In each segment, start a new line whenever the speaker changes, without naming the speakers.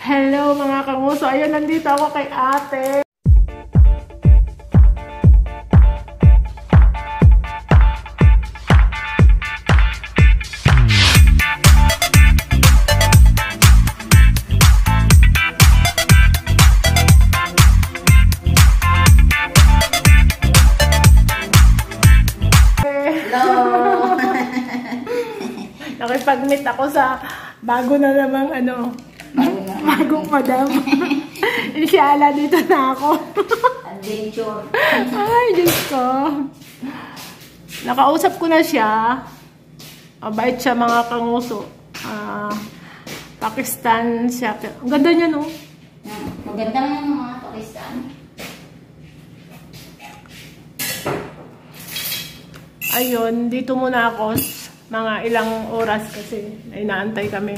Hello mga kanguso. Ayun, nandito ako kay ate.
Hello!
Nakipag-meet ako sa bago na namang bagong madam. Inshallah, dito na ako.
Adventure.
Ay, Diyos ko. Nakausap ko na siya. Mabait siya mga kanguso. Pakistan siya. Ang ganda niya, no?
Magandang mga Pakistan.
Ayun, dito muna ako mga ilang oras kasi inaantay kami.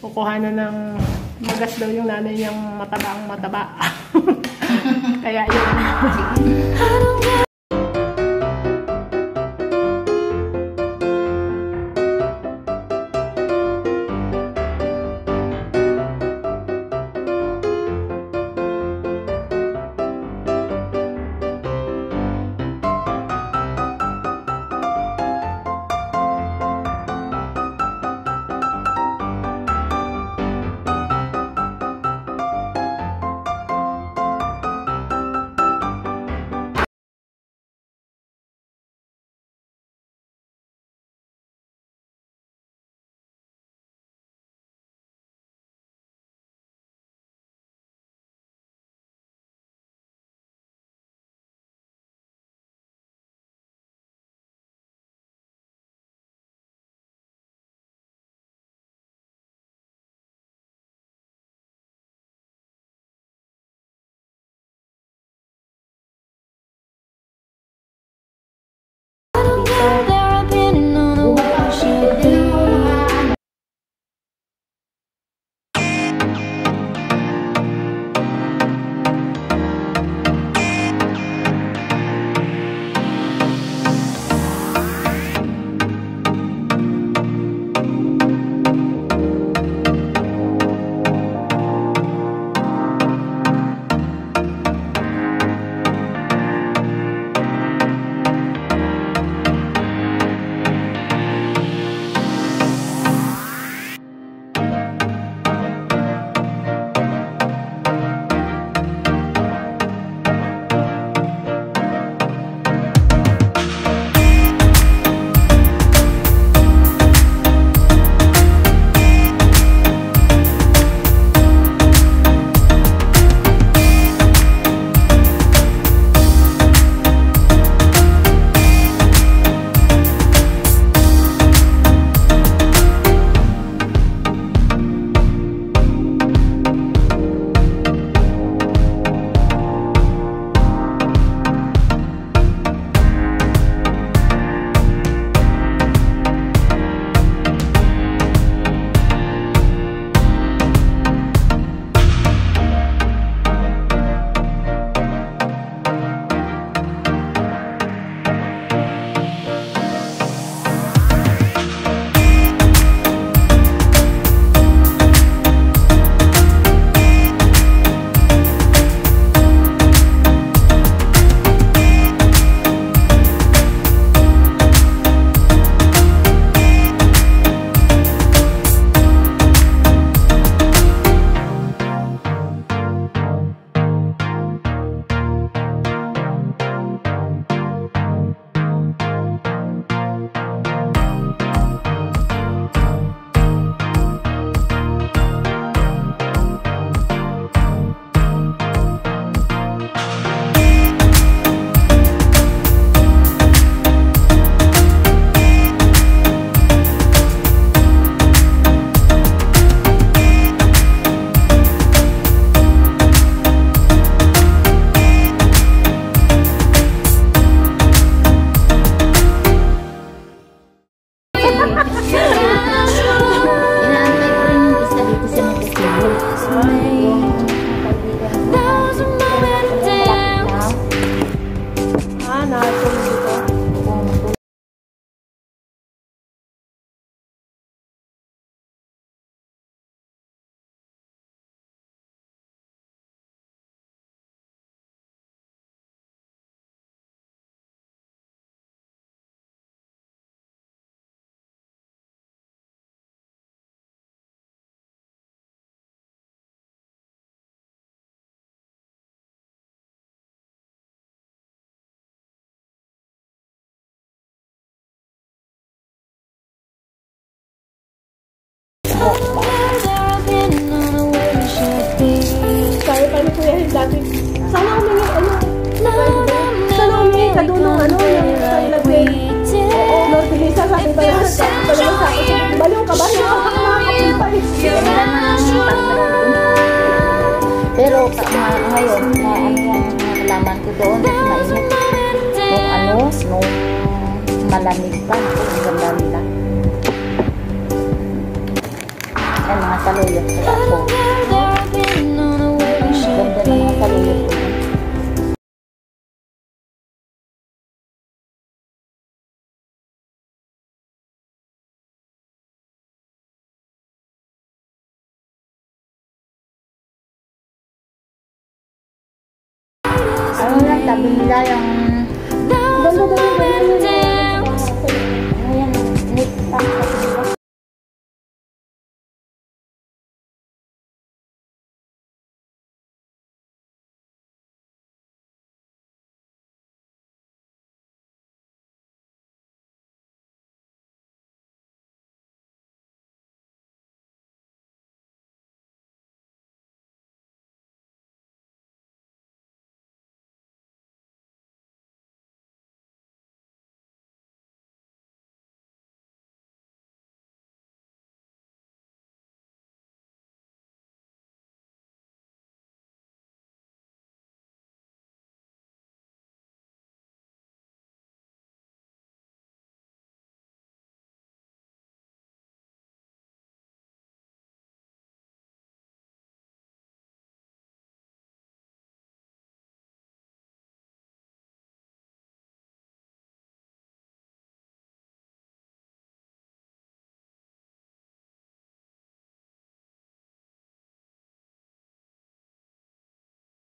Kukuha na ng magas daw yung nanay niyang mataba. Kaya yun.
ngayon, na ano yung nalaman ko doon, kasi mainit. Nung malamig pa, ang ganda nila. Ay, mga saluyot ko ako. Ganda ng mga saluyot ko. Ano lang, tabi nila yung ayan, neat pa.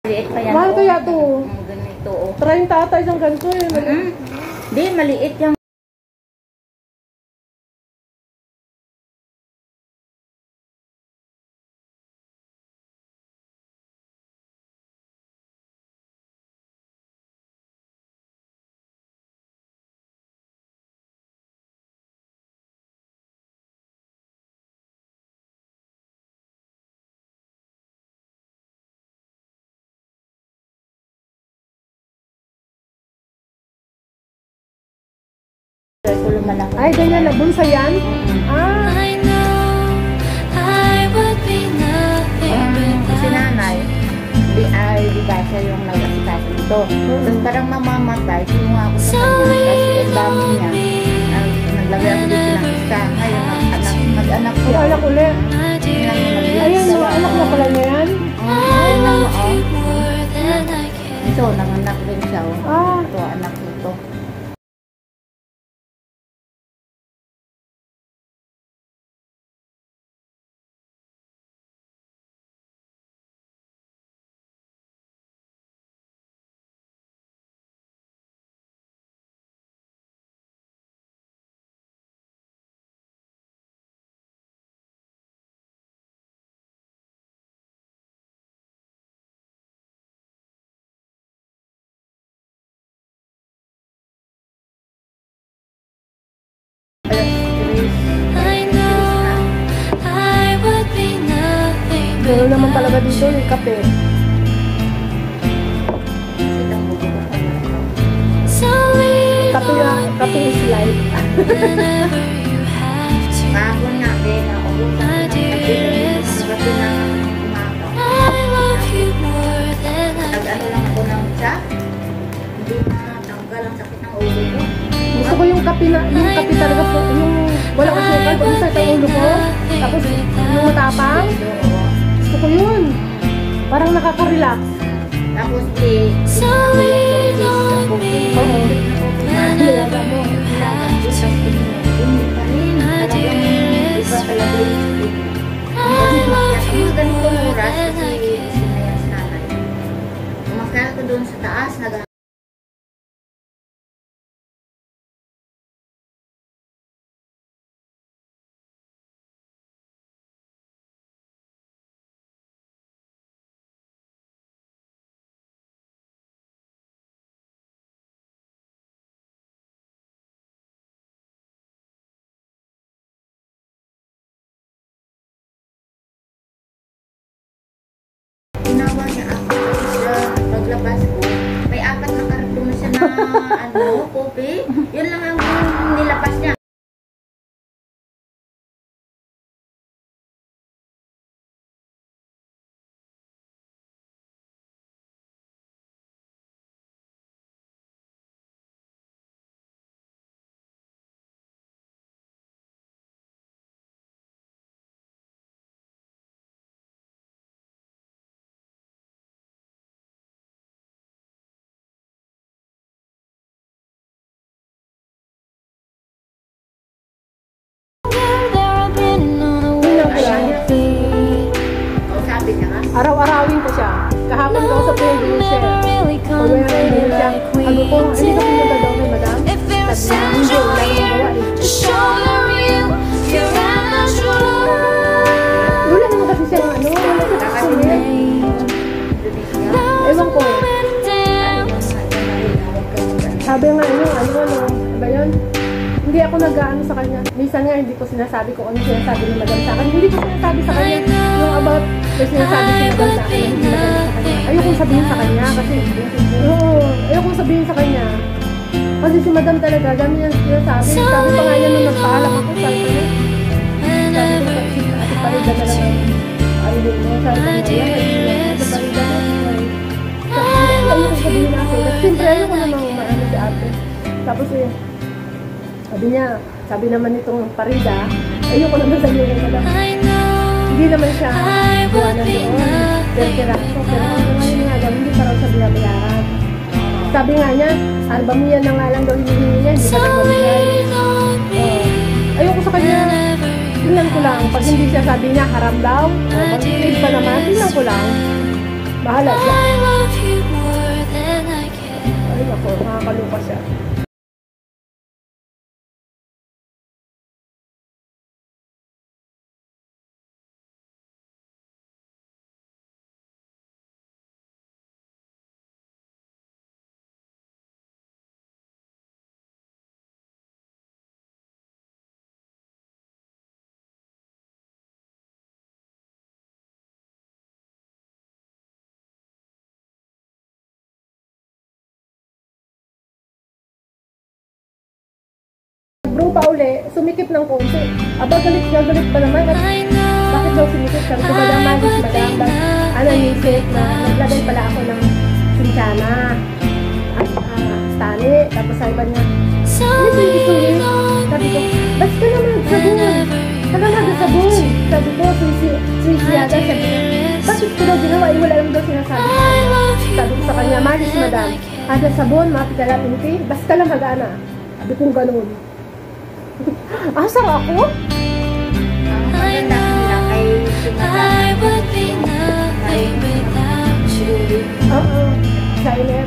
Maliit pa yan.
Mahal kaya to.
Ganito, oh.
30 ata isang ganito eh.
Di, maliit yung kulo malaki.
Ay, ganyan na. Bunsa yan? Ah.
I know I would be nothing
Si
without
nanay, di ba siya yung nag-asikaso nito. Tapos parang mamamatay, kinuha ko sa kanya, kasi ang dami niya. Naglagay ako dito ng isa. Ngayon, mag-anak siya.
Mag-anak ulit.
my dearest.
Ayan, no, anak na pala niya yan.
I love you more than I can.
Ito, nanganak din siya.
Ah.
Ito, anak nito.
I know I would be nothing
Meron naman
without
talaga dito yung kape.
So lean
Kape na,
on
kape is life.
whenever you have to.
Kahapon nga din, naubusan
My dearest
ng gabi na umaga.
I love you more than I
Nag-ano lang ako ng tsa. Hindi na tanggal ang sakit ng ulo ko.
Gusto ko yung kape na, yung kape talaga po, yung walang asukal, kung sa ulo ko. Tapos yung matapang. Gusto ko yun. Parang nakaka-relax.
Tapos
So lean on me whenever you have to. My dearest I love you more than I can.
Umakala ko doon sa taas, ginawa niya ako sa paglabas ko. May 4 na karton siya na kopi. Yun lang ang nilapas niya.
Araw-arawin ko siya. Kahapon ko sa producer. Paweran din siya. Ano ko, hindi ka pumunta daw kay madam? Sabi niya, hindi, wala akong gawa eh. Wala naman kasi siyang ano, wala kasi siya. Ewan ko. Sabi nga ano ba yun? Hindi ako nag-ano sa kanya. Minsan nga hindi ko sinasabi kung ano sinasabi ni madam sa akin. Hindi ko sinasabi sa kanya yung about may sinasabi si madam sa akin. Hindi maganda sa kanya. Ayokong sabihin sa kanya kasi ayokong sabihin sa kanya. Kasi si madam talaga, dami niya sinasabi. Sabi pa nga niya nung nagpaalam ako, sabi ko niya. Sabi ko kasi ati Parida na lang ano din mo. Sabi ko niya, ati Parida na lang. Ayokong sabihin ako. Kasi siyempre ayoko namang maano si ate. Tapos sabi naman nitong Parida, ayoko naman sabihin kay madam. Hindi naman siya buwanan doon. Pero ngayon nga daw, hindi pa raw sa binabayaran. Sabi nga niya, albamiya na nga lang daw hinihingi niya, hindi pa nagbabigay. Ayoko sa kanya, tingnan ko lang. Pag hindi siya sabi niya, haram daw. Pag hindi pa naman, tingnan ko lang. Bahala siya. Ay ako, nakakalupa siya. Bro pa uli, sumikip ng konti. Aba, galit pa naman. At bakit daw sumikip? Sabi ko, madam, nisip na naglagay pala ako ng sinsana at stani. Tapos sabi ba niya, sulit. Sabi ko, ba't ka naman sabon? Saka nagsabon. Sabi ko, suisyada. Sabi ko, bakit ko daw ginawa? Wala lang daw sinasabi. Sabi ko sa kanya, malis madam. Ada sabon, mapitala pinti. Basta lang mag-ana. Sabi kong ganun. Asar ako?
Maganda nila kay
Designer.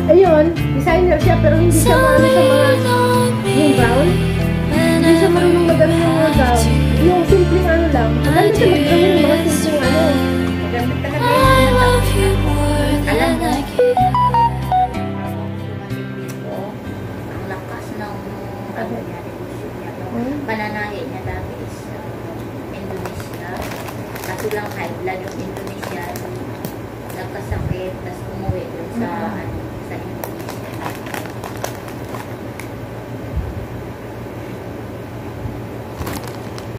Ayun, designer siya pero hindi siya maano sa mga yung gown. Hindi siya marunong mag-ano yung mga gown. Yung simpleng ano lang. Maganda siya mag-gawin yung mga simpleng ano.
Maganda talaga yung alam mo. Ang lakas ng pananahi niya dati is Indonesia. Kaso lang high blood yung Indonesia. Nagkasakit, tapos umuwi dun sa